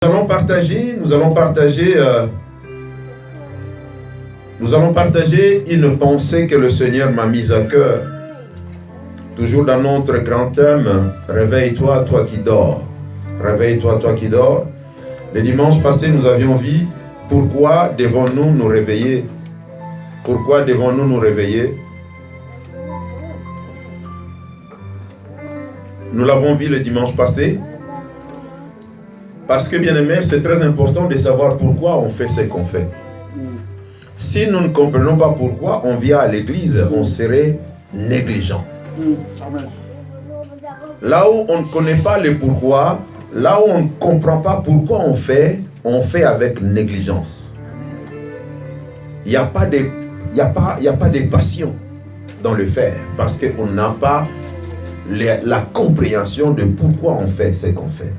Nous allons partager une pensée que le Seigneur m'a mise à cœur. Toujours dans notre grand thème, réveille-toi, toi qui dors. Réveille-toi, toi qui dors. Le dimanche passé, nous avions vu pourquoi devons-nous nous réveiller. Pourquoi devons-nous nous réveiller? Nous l'avons vu le dimanche passé. Parce que, bien aimé, c'est très important de savoir pourquoi on fait ce qu'on fait. Si nous ne comprenons pas pourquoi on vient à l'église, on serait négligent. Là où on ne connaît pas le pourquoi, là où on ne comprend pas pourquoi on fait avec négligence. Il n'y a pas de passion dans le faire, parce qu'on n'a pas la compréhension de pourquoi on fait ce qu'on fait.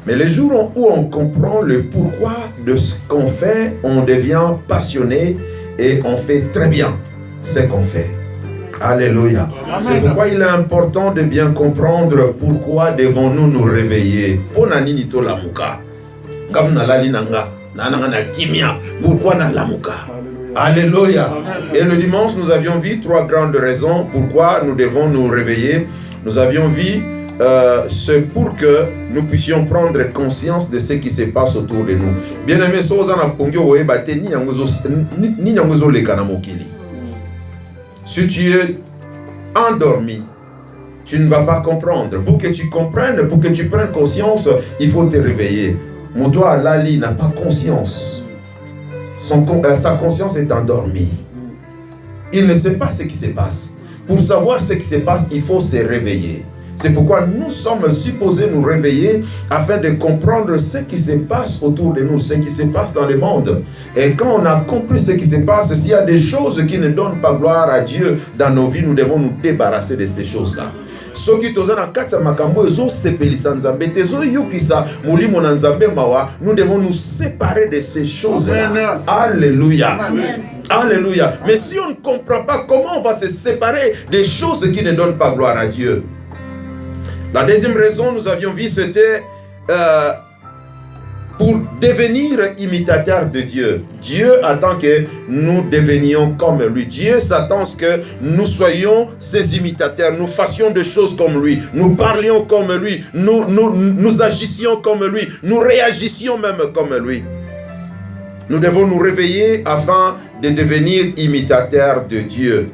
Mais les jours où on comprend le pourquoi de ce qu'on fait, on devient passionné et on fait très bien ce qu'on fait. Alléluia. C'est pourquoi il est important de bien comprendre pourquoi devons-nous nous réveiller. Pourquoi na lamuka. Alléluia. Et le dimanche, nous avions vu 3 grandes raisons pourquoi nous devons nous réveiller. Nous avions vu c'est pour que nous puissions prendre conscience de ce qui se passe autour de nous. Bien aimé, si tu es endormi, tu ne vas pas comprendre. Pour que tu comprennes, pour que tu prennes conscience, il faut te réveiller. Moutoua Lali n'a pas conscience. Sa conscience est endormie. Il ne sait pas ce qui se passe. Pour savoir ce qui se passe, il faut se réveiller. C'est pourquoi nous sommes supposés nous réveiller afin de comprendre ce qui se passe autour de nous, ce qui se passe dans le monde. Et quand on a compris ce qui se passe, s'il y a des choses qui ne donnent pas gloire à Dieu dans nos vies, nous devons nous débarrasser de ces choses-là. Nous devons nous séparer de ces choses-là. Alléluia. Alléluia. Mais si on ne comprend pas comment on va se séparer des choses qui ne donnent pas gloire à Dieu. La deuxième raison, nous avions vu, c'était pour devenir imitateur de Dieu. Dieu attend que nous devenions comme lui. Dieu s'attend que nous soyons ses imitateurs, nous fassions des choses comme lui, nous parlions comme lui, nous agissions comme lui, nous réagissions même comme lui. Nous devons nous réveiller afin de devenir imitateurs de Dieu.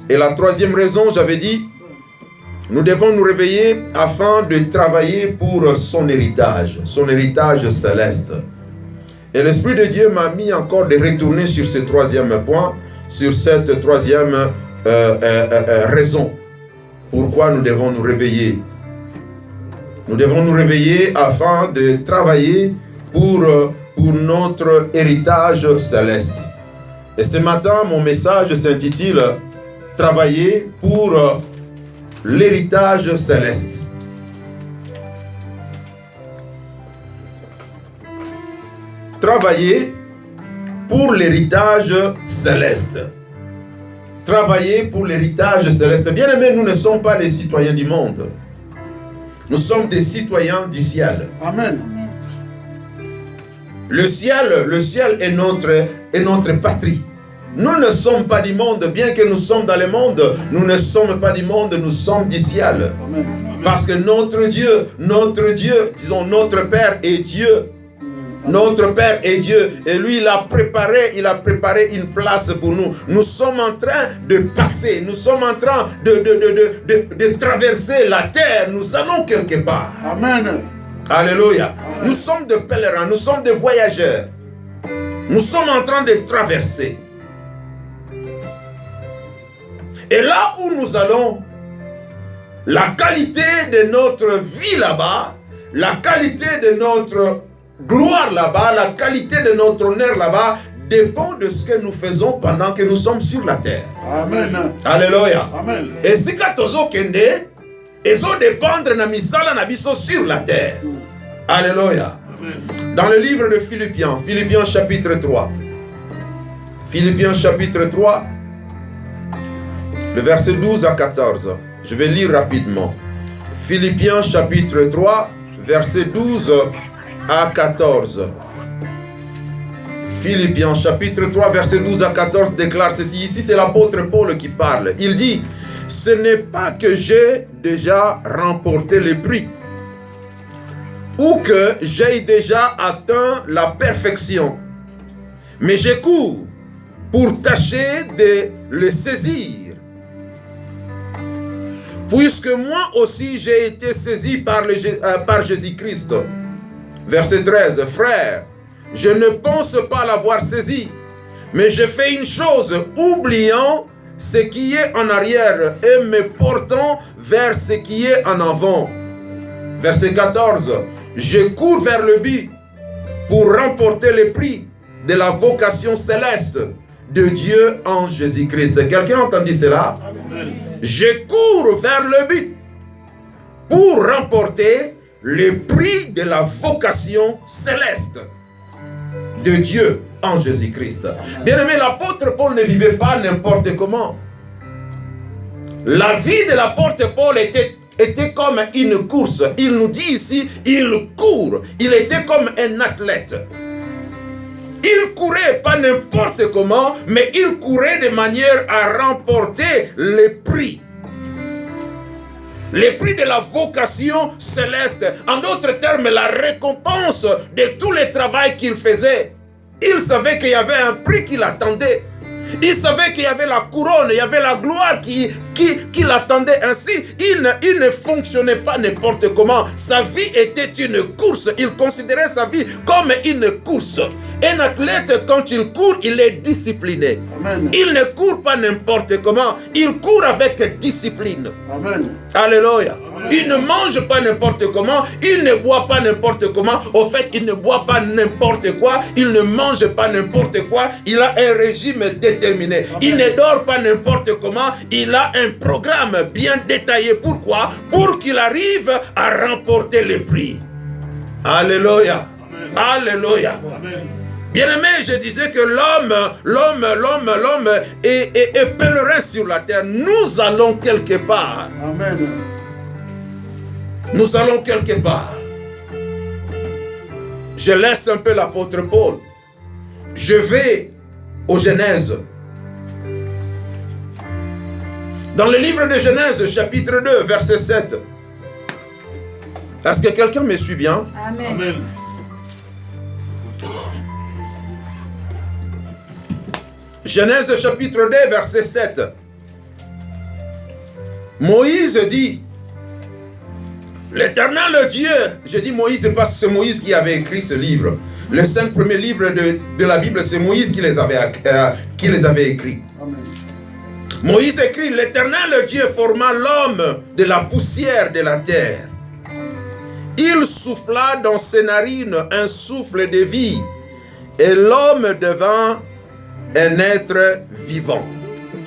Et la troisième raison, j'avais dit, nous devons nous réveiller afin de travailler pour son héritage céleste. Et l'Esprit de Dieu m'a mis encore de retourner sur ce troisième point, sur cette troisième raison. Pourquoi nous devons nous réveiller? Nous devons nous réveiller afin de travailler pour notre héritage céleste. Et ce matin, mon message s'intitule « Travailler pour l'héritage céleste ». Travailler pour l'héritage céleste. Travailler pour l'héritage céleste. Bien aimés, nous ne sommes pas des citoyens du monde. Nous sommes des citoyens du ciel. Amen. Le ciel est notre patrie. Nous ne sommes pas du monde, bien que nous sommes dans le monde, nous ne sommes pas du monde, nous sommes du ciel. Amen. Parce que notre Dieu, disons notre Père est Dieu. Notre Père est Dieu. Et lui, il a préparé une place pour nous. Nous sommes en train de passer, nous sommes en train de traverser la terre. Nous allons quelque part. Amen. Alléluia. Amen. Nous sommes des pèlerins, nous sommes des voyageurs. Nous sommes en train de traverser. Et là où nous allons, la qualité de notre vie là-bas, la qualité de notre gloire là-bas, la qualité de notre honneur là-bas, dépend de ce que nous faisons pendant que nous sommes sur la terre. Amen. Alléluia. Amen. Et si katozo kende, ezo dépendre na misala na biso sur la terre. Alléluia. Amen. Dans le livre de Philippiens chapitre 3. Philippiens chapitre 3. Le verset 12 à 14. Je vais lire rapidement. Philippiens chapitre 3, verset 12 à 14. Philippiens chapitre 3 verset 12 à 14 déclare ceci. Ici c'est l'apôtre Paul qui parle. Il dit, ce n'est pas que j'ai déjà remporté le prix ou que j'ai déjà atteint la perfection, mais je cours pour tâcher de le saisir. Puisque moi aussi j'ai été saisi par Jésus-Christ. Verset 13. Frère, je ne pense pas l'avoir saisi, mais je fais une chose, oubliant ce qui est en arrière et me portant vers ce qui est en avant. Verset 14. Je cours vers le but pour remporter le prix de la vocation céleste de Dieu en Jésus-Christ. Quelqu'un a entendu cela? Amen. Je cours vers le but pour remporter le prix de la vocation céleste de Dieu en Jésus-Christ. Bien-aimé, l'apôtre Paul ne vivait pas n'importe comment. La vie de l'apôtre Paul était comme une course. Il nous dit ici, il court. Il était comme un athlète. Il courait pas n'importe comment, mais il courait de manière à remporter le prix. Le prix de la vocation céleste. En d'autres termes, la récompense de tout le travail qu'il faisait. Il savait qu'il y avait un prix qui l'attendait. Il savait qu'il y avait la couronne, il y avait la gloire qui l'attendait ainsi. Il ne fonctionnait pas n'importe comment. Sa vie était une course. Il considérait sa vie comme une course. Un athlète, quand il court, il est discipliné. Amen. Il ne court pas n'importe comment. Il court avec discipline. Amen. Alléluia. Amen. Il ne mange pas n'importe comment. Il ne boit pas n'importe comment. Au fait, il ne boit pas n'importe quoi. Il ne mange pas n'importe quoi. Il a un régime déterminé. Amen. Il ne dort pas n'importe comment. Il a un programme bien détaillé. Pourquoi? Pour qu'il arrive à remporter le prix. Alléluia. Amen. Alléluia. Amen. Bien-aimé, je disais que l'homme est pèlerin sur la terre. Nous allons quelque part. Amen. Nous allons quelque part. Je laisse un peu l'apôtre Paul. Je vais aux Genèse. Dans le livre de Genèse, chapitre 2, verset 7. Est-ce que quelqu'un me suit bien? Amen. Amen. Genèse chapitre 2, verset 7. Moïse dit, l'Éternel Dieu, je dis Moïse parce que c'est Moïse qui avait écrit ce livre. Les 5 premiers livres de la Bible, c'est Moïse qui les avait écrits. Amen. Moïse écrit, l'Éternel Dieu forma l'homme de la poussière de la terre. Il souffla dans ses narines un souffle de vie, et l'homme devint un être vivant.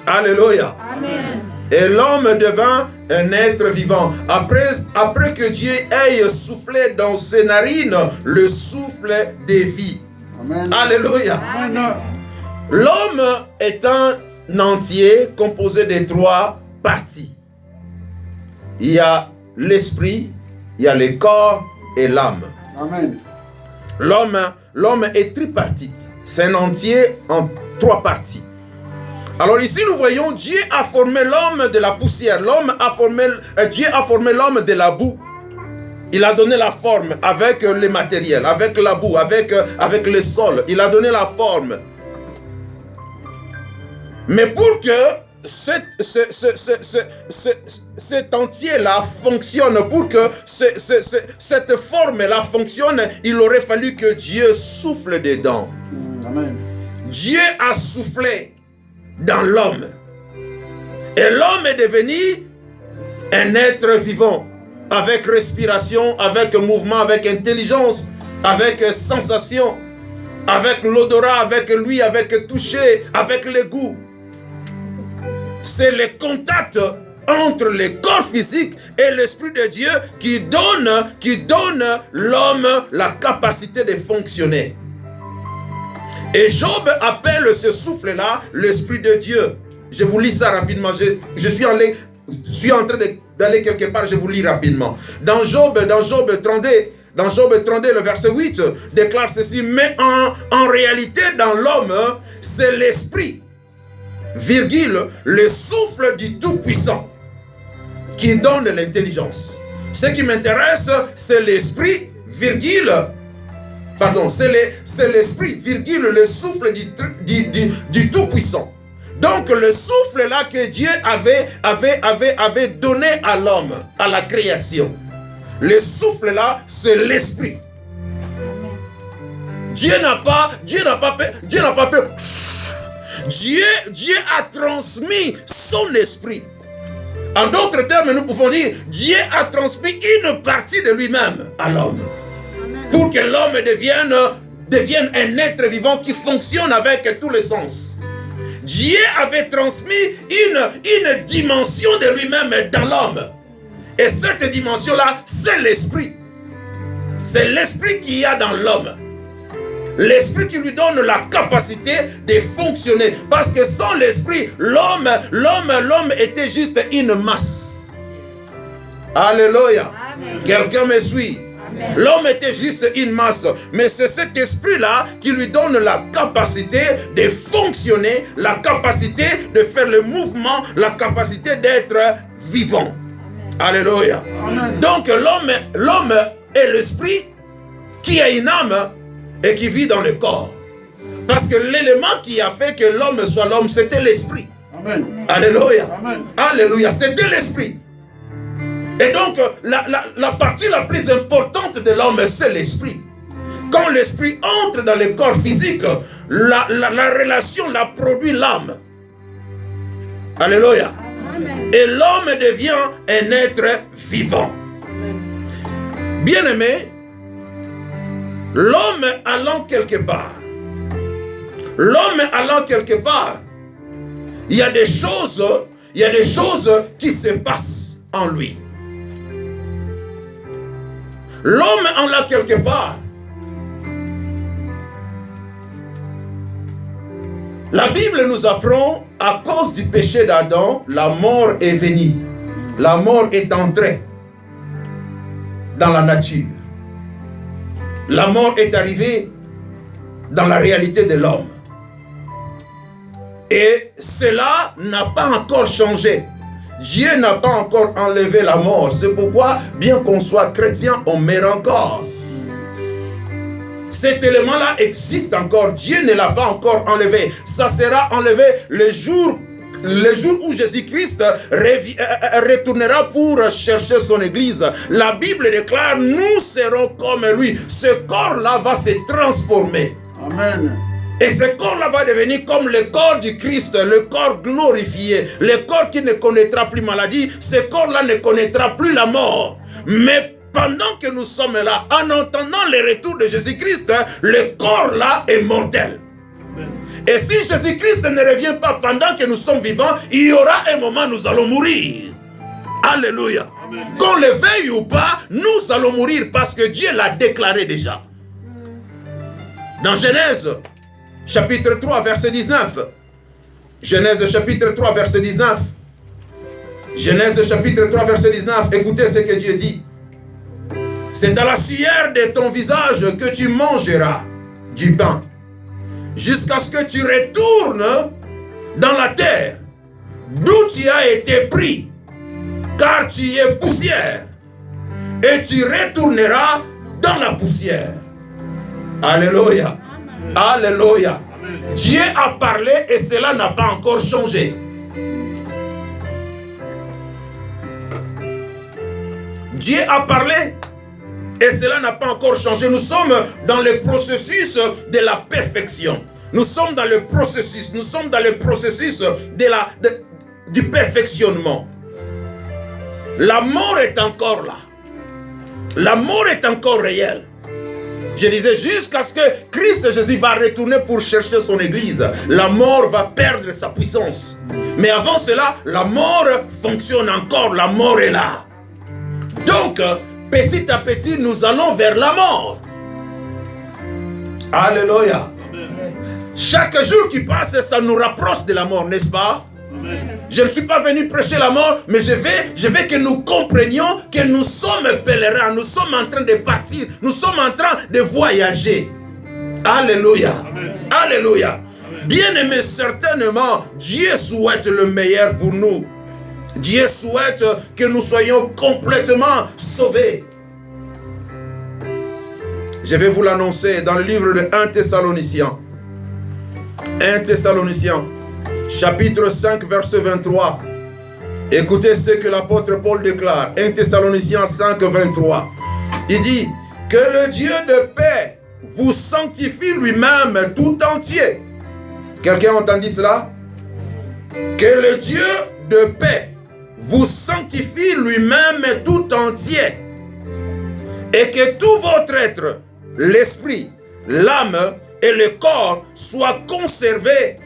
Alléluia. Amen. Et l'homme devint un être vivant. Après que Dieu ait soufflé dans ses narines le souffle de vie. Amen. Alléluia. Amen. L'homme est un entier composé de 3 parties. Il y a l'esprit, il y a le corps et l'âme. Amen. L'homme est tripartite. C'est un entier en 3 parties. Alors ici nous voyons Dieu a formé l'homme de la poussière. Dieu a formé l'homme de la boue. Il a donné la forme avec les matériels, avec la boue, avec le sol. Il a donné la forme. Mais pour que cet entier-là fonctionne, pour que cette forme-là fonctionne, il aurait fallu que Dieu souffle dedans. Amen. Dieu a soufflé dans l'homme. Et l'homme est devenu un être vivant, avec respiration, avec mouvement, avec intelligence, avec sensation, avec l'odorat, avec lui, avec toucher, avec le goût. C'est le contact entre le corps physique et l'Esprit de Dieu qui donne l'homme la capacité de fonctionner. Et Job appelle ce souffle-là l'Esprit de Dieu. Je vous lis ça rapidement. Je suis en train d'aller quelque part, je vous lis rapidement. Dans Job dans Job 32, le verset 8, déclare ceci. Mais en réalité, dans l'homme, c'est l'esprit, virgule, le souffle du Tout-Puissant, qui donne l'intelligence. Ce qui m'intéresse, c'est l'esprit, virgule, pardon, c'est l'esprit, virgule, le souffle du Tout-Puissant. Donc le souffle là que Dieu avait donné à l'homme, à la création. Le souffle là, c'est l'esprit. Dieu n'a pas fait. Dieu a transmis son esprit. En d'autres termes, nous pouvons dire, Dieu a transmis une partie de lui-même à l'homme. Pour que l'homme devienne un être vivant qui fonctionne avec tous les sens. Dieu avait transmis une dimension de lui-même dans l'homme. Et cette dimension-là, c'est l'esprit. C'est l'esprit qu'il y a dans l'homme. L'esprit qui lui donne la capacité de fonctionner. Parce que sans l'esprit, l'homme était juste une masse. Alléluia. Quelqu'un me suit? L'homme était juste une masse. Mais c'est cet esprit-là qui lui donne la capacité de fonctionner, la capacité de faire le mouvement, la capacité d'être vivant. Alléluia. Donc l'homme est l'esprit qui a une âme et qui vit dans le corps. Parce que l'élément qui a fait que l'homme soit l'homme, c'était l'esprit. Alléluia. Alléluia. C'était l'esprit. Et donc, la partie la plus importante de l'homme, c'est l'esprit. Quand l'esprit entre dans le corps physique, la relation la produit l'âme. Alléluia. Et l'homme devient un être vivant. Bien-aimé, l'homme allant quelque part, il y a des choses qui se passent en lui. L'homme en allant quelque part, la Bible nous apprend, à cause du péché d'Adam, la mort est venue. La mort est entrée dans la nature. La mort est arrivée dans la réalité de l'homme. Et cela n'a pas encore changé. Dieu n'a pas encore enlevé la mort. C'est pourquoi, bien qu'on soit chrétien, on meurt encore. Cet élément-là existe encore. Dieu ne l'a pas encore enlevé. Ça sera enlevé le jour où Jésus-Christ retournera pour chercher son église. La Bible déclare, nous serons comme lui. Ce corps-là va se transformer. Amen. Et ce corps-là va devenir comme le corps du Christ, le corps glorifié, le corps qui ne connaîtra plus maladie. Ce corps-là ne connaîtra plus la mort. Mais pendant que nous sommes là, en entendant le retour de Jésus-Christ, le corps-là est mortel. Et si Jésus-Christ ne revient pas pendant que nous sommes vivants, il y aura un moment où nous allons mourir. Alléluia. Amen. Qu'on le veuille ou pas, nous allons mourir parce que Dieu l'a déclaré déjà. Dans Genèse, chapitre 3, verset 19. Genèse, chapitre 3, verset 19. Genèse, chapitre 3, verset 19. Écoutez ce que Dieu dit. C'est à la sueur de ton visage que tu mangeras du pain, jusqu'à ce que tu retournes dans la terre, d'où tu as été pris, car tu es poussière, et tu retourneras dans la poussière. Alléluia. Alléluia. Dieu a parlé et cela n'a pas encore changé. Dieu a parlé et cela n'a pas encore changé. Nous sommes dans le processus de la perfection. Nous sommes dans le processus. Nous sommes dans le processus du perfectionnement. La mort est encore là. La mort est encore réelle. Je disais, jusqu'à ce que Christ Jésus va retourner pour chercher son église, la mort va perdre sa puissance. Mais avant cela, la mort fonctionne encore. La mort est là. Donc, petit à petit, nous allons vers la mort. Alléluia. Chaque jour qui passe, ça nous rapproche de la mort, n'est-ce pas? Amen. Je ne suis pas venu prêcher la mort, mais je veux que nous comprenions que nous sommes pèlerins, nous sommes en train de partir, nous sommes en train de voyager. Alléluia. Amen. Alléluia. Bien-aimés, certainement, Dieu souhaite le meilleur pour nous. Dieu souhaite que nous soyons complètement sauvés. Je vais vous l'annoncer dans le livre de 1 Thessaloniciens. 1 Thessaloniciens, chapitre 5, verset 23. Écoutez ce que l'apôtre Paul déclare. 1 Thessaloniciens 5, 23. Il dit que le Dieu de paix vous sanctifie lui-même tout entier. Quelqu'un a entendu cela? Que le Dieu de paix vous sanctifie lui-même tout entier. Et que tout votre être, l'esprit, l'âme et le corps soient conservés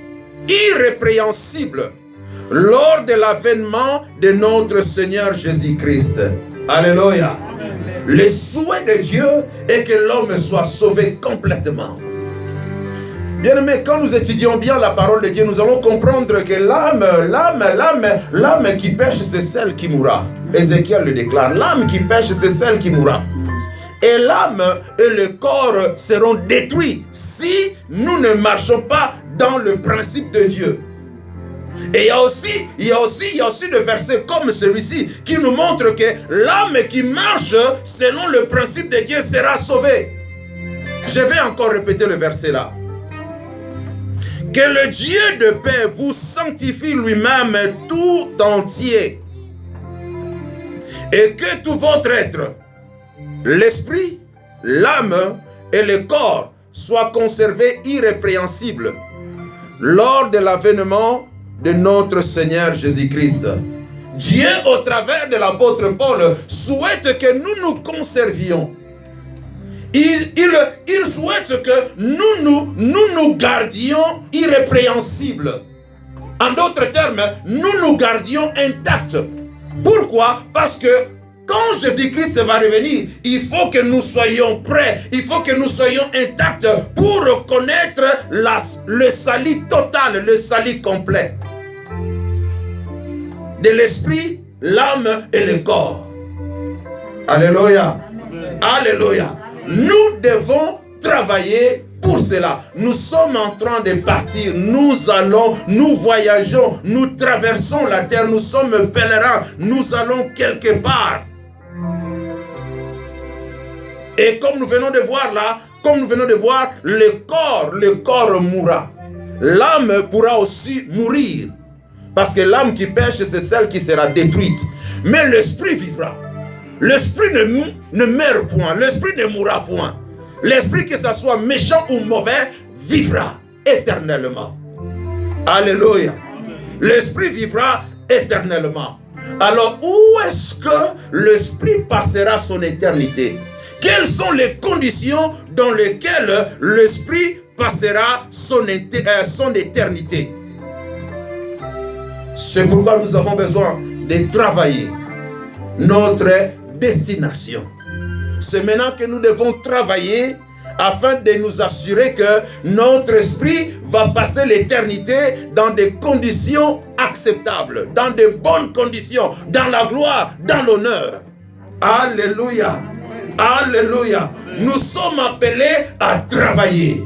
irrépréhensibles lors de l'avènement de notre Seigneur Jésus-Christ. Alléluia. Le souhait de Dieu est que l'homme soit sauvé complètement. Bien aimé, quand nous étudions bien la parole de Dieu, nous allons comprendre que l'âme qui pêche, c'est celle qui mourra. Ézéchiel le déclare, l'âme qui pêche, c'est celle qui mourra. Et l'âme et le corps seront détruits si nous ne marchons pas dans le principe de Dieu. Et il y a aussi des versets comme celui-ci qui nous montrent que l'âme qui marche selon le principe de Dieu sera sauvée. Je vais encore répéter le verset là. Que le Dieu de paix vous sanctifie lui-même tout entier. Et que tout votre être, l'esprit, l'âme et le corps soient conservés irrépréhensibles lors de l'avènement de notre Seigneur Jésus-Christ. Dieu, au travers de l'apôtre Paul, souhaite que nous nous conservions. Il souhaite que nous gardions irrépréhensibles. En d'autres termes, nous gardions intacts. Pourquoi? Parce que quand Jésus-Christ va revenir, il faut que nous soyons prêts, il faut que nous soyons intacts pour reconnaître le salut total, le salut complet de l'esprit, l'âme et le corps. Alléluia. Alléluia. Nous devons travailler pour cela. Nous sommes en train de partir. Nous allons, nous voyageons, nous traversons la terre. Nous sommes pèlerins. Nous allons quelque part. Et comme nous venons de voir là, le corps mourra. L'âme pourra aussi mourir. Parce que l'âme qui pêche, c'est celle qui sera détruite. Mais l'esprit vivra. L'esprit ne meurt point. L'esprit ne mourra point. L'esprit, que ce soit méchant ou mauvais, vivra éternellement. Alléluia. L'esprit vivra éternellement. Alors, où est-ce que l'esprit passera son éternité? Quelles sont les conditions dans lesquelles l'esprit passera son éternité? C'est pourquoi nous avons besoin de travailler notre destination. C'est maintenant que nous devons travailler afin de nous assurer que notre esprit va passer l'éternité dans des conditions acceptables, dans de bonnes conditions, dans la gloire, dans l'honneur. Alléluia. Alléluia. Nous sommes appelés à travailler.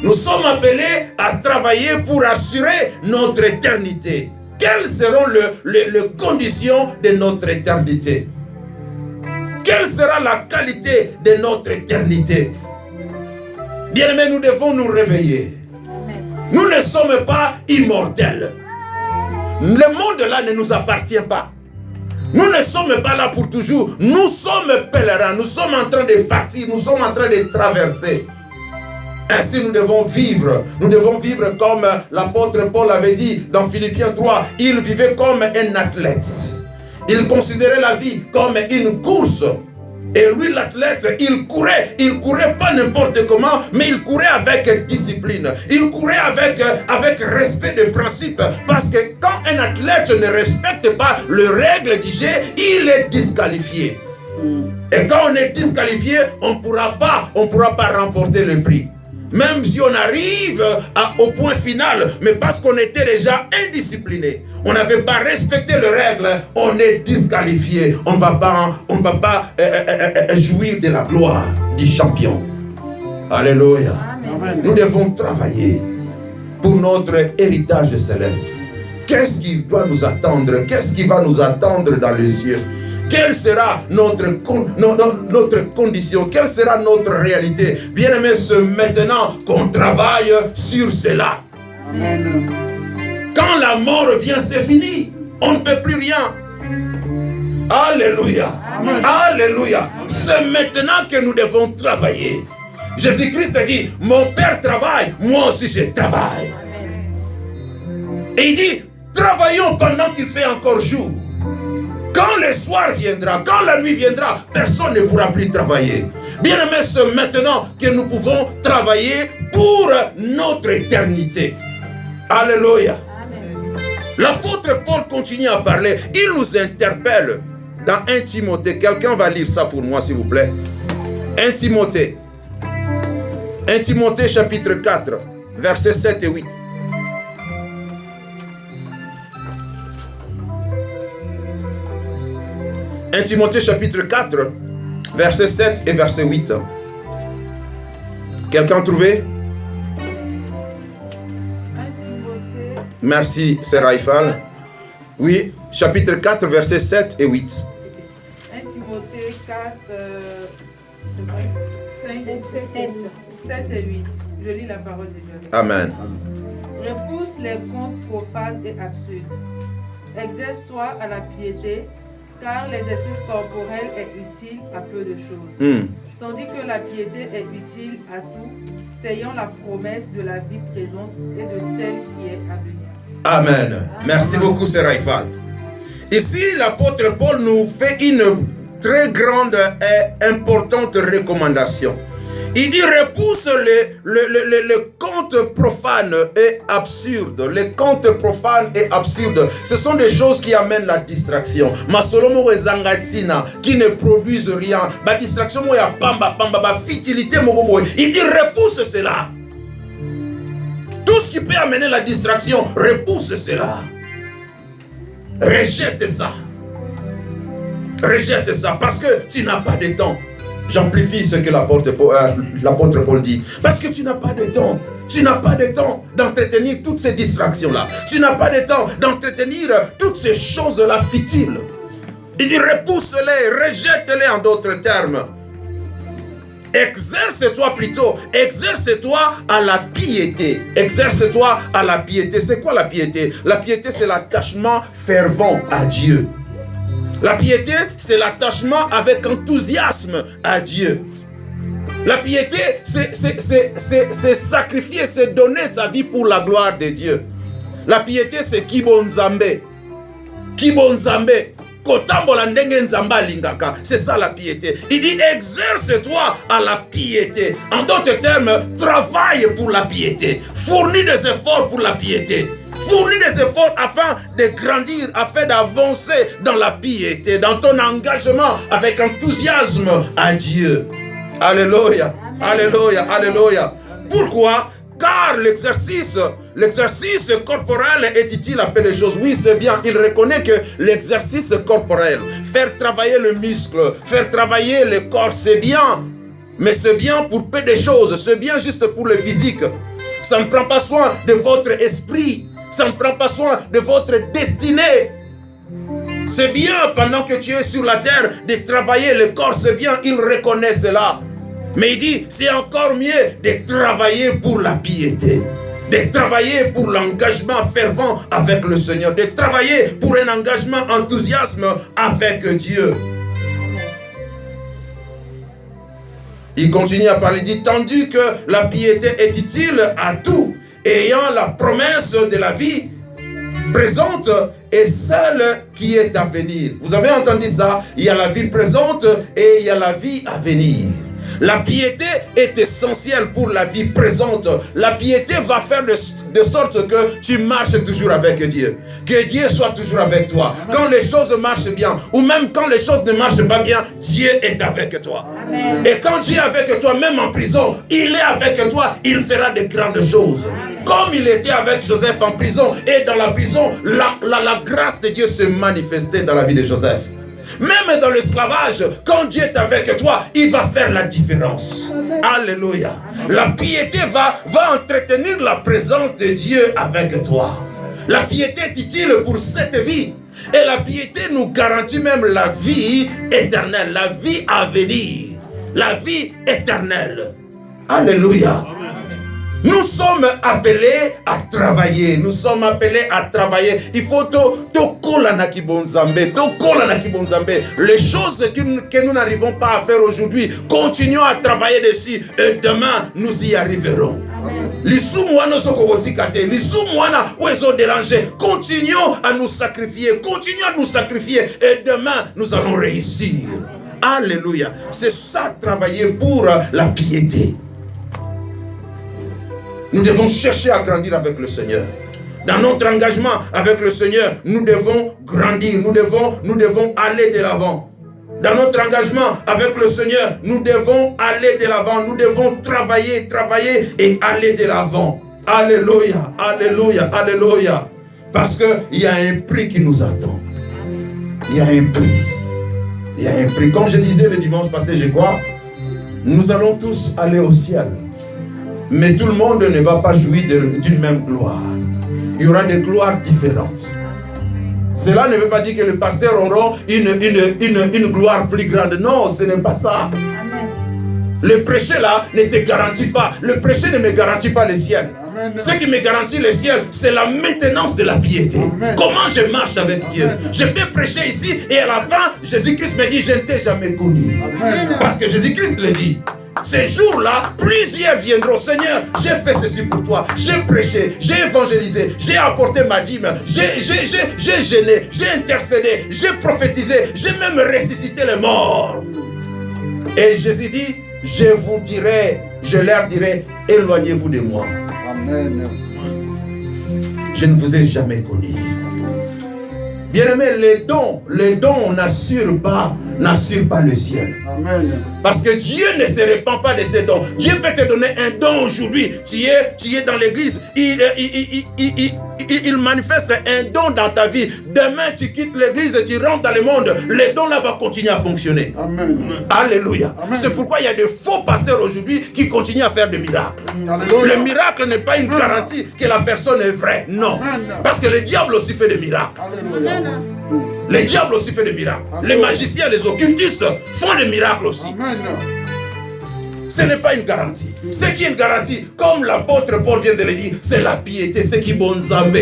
Nous sommes appelés à travailler pour assurer notre éternité. Quelles seront les conditions de notre éternité? Quelle sera la qualité de notre éternité? Bien-aimés, nous devons nous réveiller. Nous ne sommes pas immortels. Le monde là ne nous appartient pas. Nous ne sommes pas là pour toujours. Nous sommes pèlerins. Nous sommes en train de partir. Nous sommes en train de traverser. Ainsi nous devons vivre. Nous devons vivre comme l'apôtre Paul avait dit dans Philippiens 3. Il vivait comme un athlète. Il considérait la vie comme une course. Et lui, l'athlète, il courait pas n'importe comment, mais il courait avec discipline. Il courait avec respect des principes. Parce que quand un athlète ne respecte pas les règles du jeu, il est disqualifié. Et quand on est disqualifié, on ne pourra pas remporter le prix. Même si on arrive au point final, mais parce qu'on était déjà indiscipliné, on n'avait pas respecté les règles, on est disqualifié. On ne va pas jouir de la gloire du champion. Alléluia. Amen. Nous devons travailler pour notre héritage céleste. Qu'est-ce qui doit nous attendre? Qu'est-ce qui va nous attendre dans les cieux? Quelle sera notre condition? Quelle sera notre réalité? Bien-aimés, c'est maintenant qu'on travaille sur cela. Amen. Quand la mort vient, c'est fini. On ne peut plus rien. Alléluia. Amen. Alléluia. C'est maintenant que nous devons travailler. Jésus-Christ a dit, mon Père travaille, moi aussi je travaille. Amen. Et il dit, travaillons pendant qu'il fait encore jour. Quand le soir viendra, quand la nuit viendra, personne ne pourra plus travailler. Bien-aimés, c'est maintenant que nous pouvons travailler pour notre éternité. Alléluia. L'apôtre Paul continue à parler. Il nous interpelle dans 1 Timothée. Quelqu'un va lire ça pour moi, s'il vous plaît. 1 Timothée. 1 Timothée chapitre 4, versets 7 et 8. « 1 Timothée chapitre 4, verset 7 et verset 8. Quelqu'un trouvé? Merci, c'est Raïfal. Oui, chapitre 4, verset 7 et 8. 1 Timothée 4, 7 et 8. Je lis la parole de Dieu. Amen. Repousse les contes profanes et absurdes. Exerce-toi à la piété, car l'exercice corporel est utile à peu de choses. Tandis que la piété est utile à tout, ayant la promesse de la vie présente et de celle qui est à venir. Amen. Merci beaucoup, c'est Raïfal. Ici, l'apôtre Paul nous fait une très grande et importante recommandation. Il dit, repousse les contes profanes et absurdes. Les contes profanes et absurdes, ce sont des choses qui amènent la distraction. Masolomo ezangatina, qui ne produisent rien. La distraction, futilité, il dit, repousse cela. Tout ce qui peut amener la distraction, repousse cela. Rejette ça. Rejette ça, parce que tu n'as pas de temps. J'amplifie ce que l'apôtre Paul dit. Parce que tu n'as pas de temps. Tu n'as pas de temps d'entretenir toutes ces distractions-là. Tu n'as pas de temps d'entretenir toutes ces choses-là futiles. Il dit repousse-les, rejette-les en d'autres termes. Exerce-toi plutôt. Exerce-toi à la piété. Exerce-toi à la piété. C'est quoi la piété? La piété, c'est l'attachement fervent à Dieu. La piété, c'est l'attachement avec enthousiasme à Dieu. La piété, c'est sacrifier, c'est donner sa vie pour la gloire de Dieu. La piété, c'est Kibonzambe. Kibonzambe. C'est ça la piété. Il dit, exerce-toi à la piété. En d'autres termes, travaille pour la piété. Fournis des efforts pour la piété. Fournis des efforts afin de grandir, afin d'avancer dans la piété, dans ton engagement avec enthousiasme à Dieu. Alléluia, alléluia, alléluia. Pourquoi? Car l'exercice corporel est utile à peu de choses. Oui, c'est bien. Il reconnaît que l'exercice corporel, faire travailler le muscle, faire travailler le corps, c'est bien. Mais c'est bien pour peu de choses. C'est bien juste pour le physique. Ça ne prend pas soin de votre esprit. Ça ne prend pas soin de votre destinée. C'est bien pendant que tu es sur la terre de travailler le corps, c'est bien, il reconnaît cela. Mais il dit, c'est encore mieux de travailler pour la piété, de travailler pour l'engagement fervent avec le Seigneur, de travailler pour un engagement enthousiasme avec Dieu. Il continue à parler, il dit, tandis que la piété est utile à tout, ayant la promesse de la vie présente et celle qui est à venir. Vous avez entendu ça? Il y a la vie présente et il y a la vie à venir. La piété est essentielle pour la vie présente. La piété va faire de sorte que tu marches toujours avec Dieu. Que Dieu soit toujours avec toi. Quand les choses marchent bien, ou même quand les choses ne marchent pas bien, Dieu est avec toi. Amen. Et quand Dieu est avec toi, même en prison, il est avec toi, il fera de grandes choses. Amen. Comme il était avec Joseph en prison, et dans la prison, la grâce de Dieu se manifestait dans la vie de Joseph. Même dans l'esclavage, quand Dieu est avec toi, il va faire la différence. Alléluia. La piété va entretenir la présence de Dieu avec toi. La piété est utile pour cette vie. Et la piété nous garantit même la vie éternelle, la vie à venir, la vie éternelle. Alléluia. Nous sommes appelés à travailler. Nous sommes appelés à travailler. Il faut les choses que nous n'arrivons pas à faire aujourd'hui, continuons à travailler dessus et demain nous y arriverons. Continuons à nous sacrifier et demain nous allons réussir. Alléluia. C'est ça, travailler pour la piété. Nous devons chercher à grandir avec le Seigneur. Dans notre engagement avec le Seigneur, nous devons grandir, nous devons aller de l'avant. Dans notre engagement avec le Seigneur, nous devons aller de l'avant, nous devons travailler et aller de l'avant. Alléluia, alléluia, alléluia. Parce qu'il y a un prix qui nous attend. Il y a un prix. Il y a un prix. Comme je disais le dimanche passé, je crois, nous allons tous aller au ciel. Mais tout le monde ne va pas jouir d'une même gloire. Il y aura des gloires différentes. Cela ne veut pas dire que les pasteurs auront une gloire plus grande. Non, ce n'est pas ça. Amen. Le prêcher là ne te garantit pas. Le prêcher ne me garantit pas le ciel. Amen. Ce qui me garantit le ciel, c'est la maintenance de la piété. Amen. Comment je marche avec Dieu. Amen. Je peux prêcher ici et à la fin, Jésus-Christ me dit, je ne t'ai jamais connu. Amen. Parce que Jésus-Christ le dit. Ces jours-là, plusieurs viendront. Seigneur, j'ai fait ceci pour toi. J'ai prêché, j'ai évangélisé, j'ai apporté ma dîme, j'ai gêné, j'ai intercédé, j'ai prophétisé, j'ai même ressuscité les morts. Et Jésus dit, je leur dirai, éloignez-vous de moi. Amen. Je ne vous ai jamais connu. Bien-aimé, les dons n'assurent pas le ciel. Amen. Parce que Dieu ne se répand pas de ses dons. Dieu peut te donner un don aujourd'hui. Tu es dans l'église. Il manifeste un don dans ta vie. Demain, tu quittes l'église et tu rentres dans le monde. Le don là va continuer à fonctionner. Amen. Alléluia. C'est pourquoi il y a de faux pasteurs aujourd'hui qui continuent à faire des miracles. Alléluia. Le miracle n'est pas une garantie que la personne est vraie. Non. Amen. Parce que le diable aussi fait des miracles. Alléluia. Le diable aussi fait des miracles. Amen. Les magiciens, les occultistes font des miracles aussi. Amen. Ce n'est pas une garantie. Ce qui est une garantie, comme l'apôtre Paul vient de le dire, c'est la piété. C'est qui bonzambe.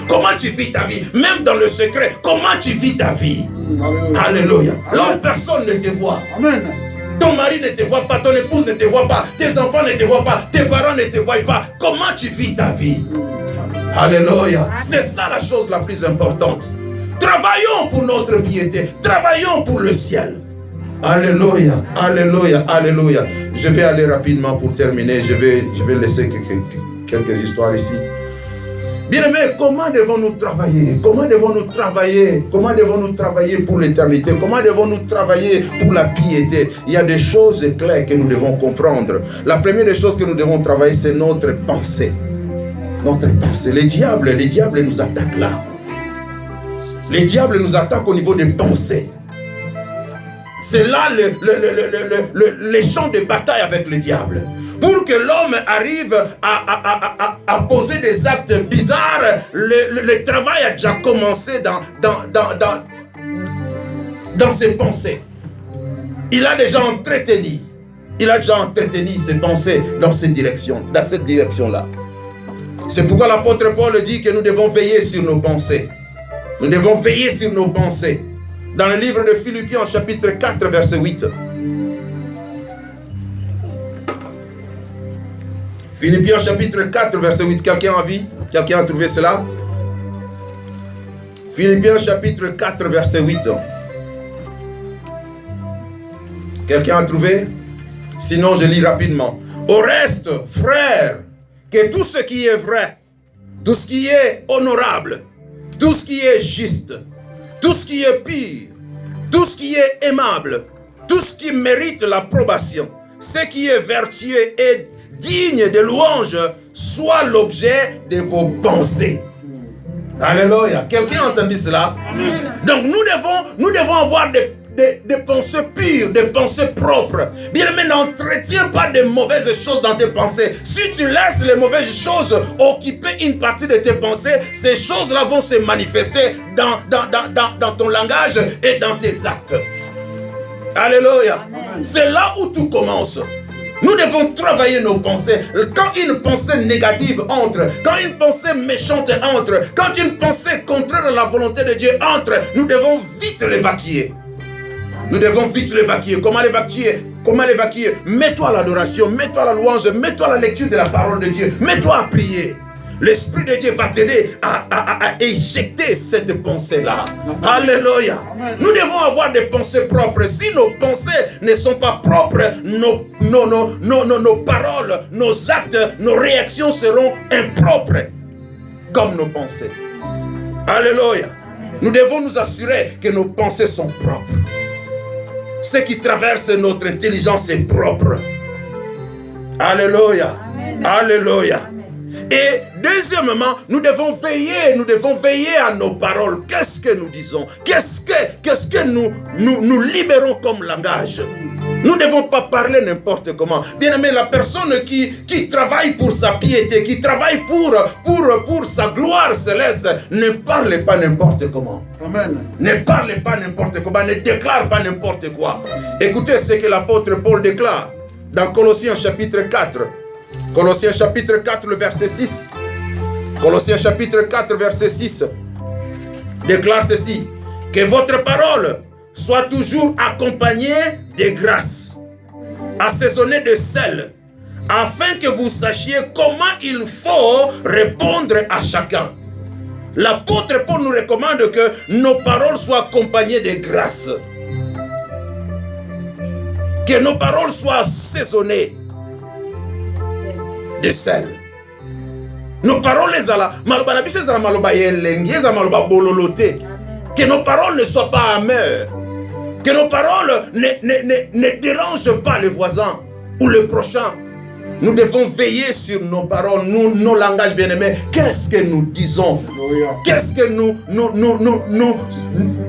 Comment tu vis ta vie? Même dans le secret, comment tu vis ta vie? Alléluia. Là, personne ne te voit. Amen. Ton mari ne te voit pas, ton épouse ne te voit pas, tes enfants ne te voient pas, tes parents ne te voient pas. Comment tu vis ta vie? Alléluia. C'est ça la chose la plus importante. Travaillons pour notre piété. Travaillons pour le ciel. Alléluia. Alléluia. Alléluia. Je vais aller rapidement pour terminer. Je vais laisser quelques histoires ici. Bien-aimés, comment devons-nous travailler? Comment devons-nous travailler? Comment devons-nous travailler pour l'éternité? Comment devons-nous travailler pour la piété? Il y a des choses claires que nous devons comprendre. La première des choses que nous devons travailler, c'est notre pensée. Notre pensée. Les diables nous attaquent là. Les diables nous attaquent au niveau des pensées. C'est là les champs de bataille avec le diable. Pour que l'homme arrive à poser des actes bizarres, le travail a déjà commencé dans ses pensées. Il a déjà entretenu ses pensées dans cette direction-là. C'est pourquoi l'apôtre Paul dit que nous devons veiller sur nos pensées. Nous devons veiller sur nos pensées. Dans le livre de Philippiens, chapitre 4, verset 8. Philippiens, chapitre 4, verset 8. Quelqu'un a vu? Quelqu'un a trouvé cela? Philippiens, chapitre 4, verset 8. Quelqu'un a trouvé? Sinon, je lis rapidement. Au reste, frères, que tout ce qui est vrai, tout ce qui est honorable, tout ce qui est juste, tout ce qui est pur, tout ce qui est aimable, tout ce qui mérite l'approbation, ce qui est vertueux digne de louange soit l'objet de vos pensées. Alléluia. Quelqu'un a entendu cela? Amen. Donc nous devons avoir des pensées pures, des pensées propres. Bien aimé, n'entretiens pas de mauvaises choses dans tes pensées. Si tu laisses les mauvaises choses occuper une partie de tes pensées, ces choses-là vont se manifester dans ton langage et dans tes actes. Alléluia. C'est là où tout commence. Nous devons travailler nos pensées. Quand une pensée négative entre, quand une pensée méchante entre, quand une pensée contraire à la volonté de Dieu entre, nous devons vite l'évacuer. Nous devons vite l'évacuer. Comment l'évacuer? Comment l'évacuer? Mets-toi à l'adoration, mets-toi à la louange, mets-toi à la lecture de la parole de Dieu, mets-toi à prier. L'Esprit de Dieu va t'aider à éjecter cette pensée-là. Alléluia. Nous devons avoir des pensées propres. Si nos pensées ne sont pas propres, nos paroles, nos actes, nos réactions seront impropres comme nos pensées. Alléluia. Nous devons nous assurer que nos pensées sont propres. Ce qui traverse notre intelligence est propre. Alléluia. Alléluia. Et deuxièmement, nous devons veiller à nos paroles. Qu'est-ce que nous disons? Qu'est-ce que nous libérons comme langage? Nous ne devons pas parler n'importe comment. Bien aimé, la personne qui travaille pour sa piété, qui travaille pour sa gloire céleste, ne parle pas n'importe comment. Amen. Ne parle pas n'importe comment, ne déclare pas n'importe quoi. Écoutez ce que l'apôtre Paul déclare dans Colossiens chapitre 4. Colossiens chapitre 4, le verset 6. Colossiens chapitre 4, verset 6. Déclare ceci. Que votre parole soit toujours accompagnée de grâce, assaisonnée de sel, afin que vous sachiez comment il faut répondre à chacun. L'apôtre Paul nous recommande que nos paroles soient accompagnées de grâce. Que nos paroles soient assaisonnées de sel. Nos paroles que nos paroles ne soient pas amères. Que nos paroles ne dérangent pas les voisins ou le prochain. Nous devons veiller sur nos paroles, nos langages bien-aimés. Qu'est-ce que nous disons? Qu'est-ce que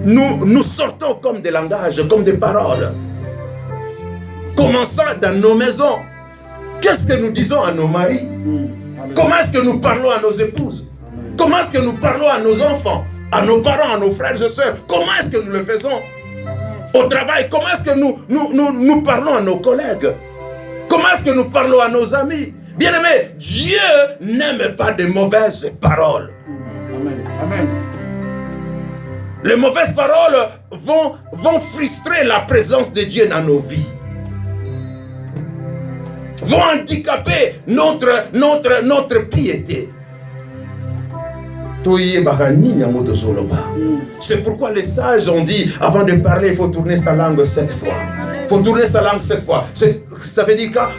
nous sortons comme des langages, comme des paroles? Commençons dans nos maisons. Qu'est-ce que nous disons à nos maris? Comment est-ce que nous parlons à nos épouses? Comment est-ce que nous parlons à nos enfants, à nos parents, à nos frères et sœurs? Comment est-ce que nous le faisons? Au travail, comment est-ce que nous parlons à nos collègues? Comment est-ce que nous parlons à nos amis? Bien-aimés, Dieu n'aime pas de mauvaises paroles. Amen. Amen. Les mauvaises paroles vont frustrer la présence de Dieu dans nos vies. Vont handicaper notre piété. C'est pourquoi les sages ont dit, avant de parler, il faut tourner sa langue 7 fois. Il faut tourner sa langue 7 fois. Ça veut dire quoi?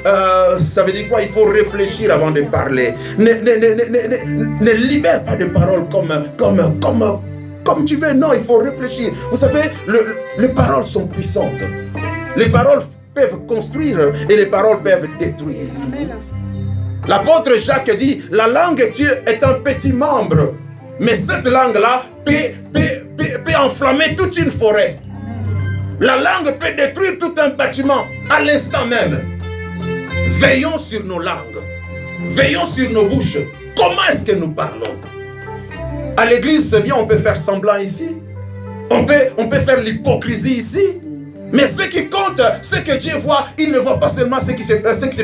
Il faut réfléchir avant de parler. Ne libère pas de paroles comme tu veux. Non, il faut réfléchir. Vous savez, les paroles sont puissantes. Les paroles peuvent construire et les paroles peuvent détruire. L'apôtre Jacques dit, la langue est un petit membre, mais cette langue-là peut enflammer toute une forêt. La langue peut détruire tout un bâtiment à l'instant même. Veillons sur nos langues. Veillons sur nos bouches. Comment est-ce que nous parlons? À l'église, c'est bien, on peut faire semblant ici. On peut faire l'hypocrisie ici. Mais ce qui compte, c'est que Dieu voit. Il ne voit pas seulement ce qui se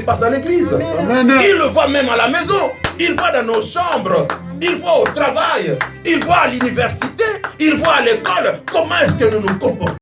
passe à l'église. Il le voit même à la maison. Il voit dans nos chambres. Il voit au travail. Il voit à l'université. Il voit à l'école. Comment est-ce que nous nous comportons?